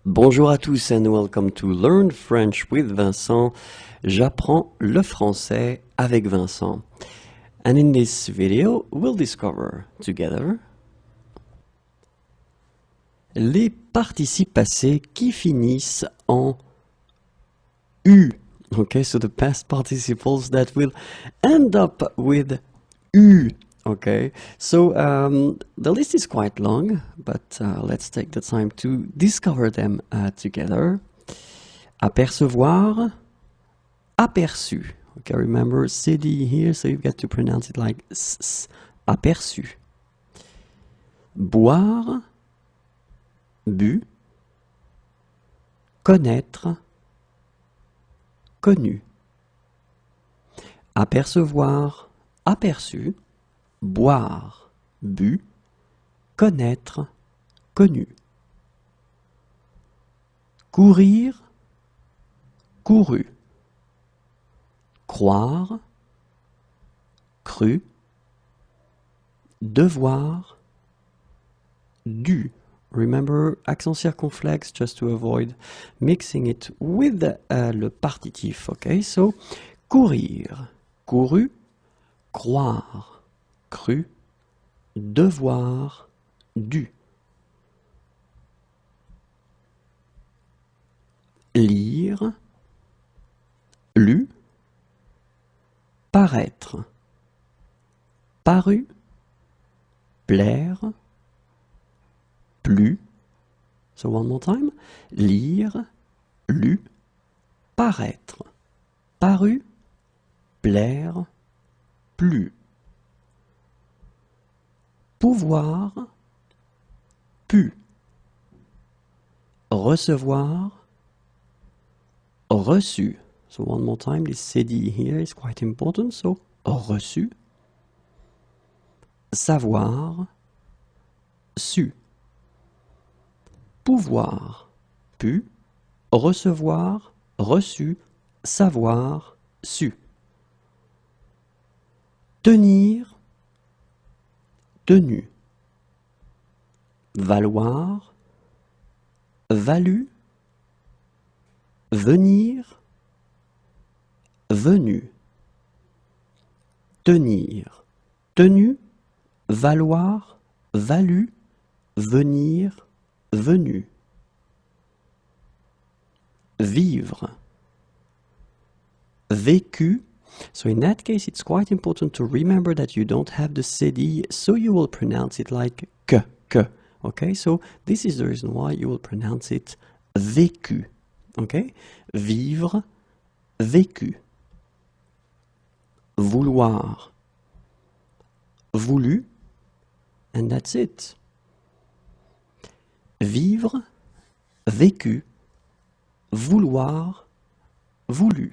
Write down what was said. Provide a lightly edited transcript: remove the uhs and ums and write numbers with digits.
Bonjour à tous and welcome to Learn French with Vincent. J'apprends le français avec Vincent. And in this video, we'll discover together les participes passés qui finissent en U. Okay, so the past participles that will end up with U. Okay, so the list is quite long, but let's take the time to discover them together. Apercevoir, aperçu. Okay, remember CD here, so you've got to pronounce it like s, aperçu. Boire, bu. Connaître, connu. Apercevoir, aperçu. Boire, bu. Connaître, connu. Courir, couru. Croire, cru. Devoir, dû. Remember, accent circonflexe just to avoid mixing it with le partitif. Okay, so courir, couru. Croire, cru. Devoir, dû. Lire, lu. Paraître, paru. Plaire, plu. So one more time. Lire, lu. Paraître, paru. Plaire, plu. Pouvoir, pu. Recevoir, reçu. So one more time, this CD here is quite important, so reçu. Savoir, su. Pouvoir, pu. Recevoir, reçu. Savoir, su. Tenir, tenu. Valoir, valu. Venir, venu. Tenir, tenu. Valoir, valu. Venir, venu. Vivre, vécu. So in that case, it's quite important to remember that you don't have the CD, so you will pronounce it like que. Okay, so this is the reason why you will pronounce it vécu. Okay, vivre, vécu. Vouloir, voulu, and that's it. Vivre, vécu. Vouloir, voulu.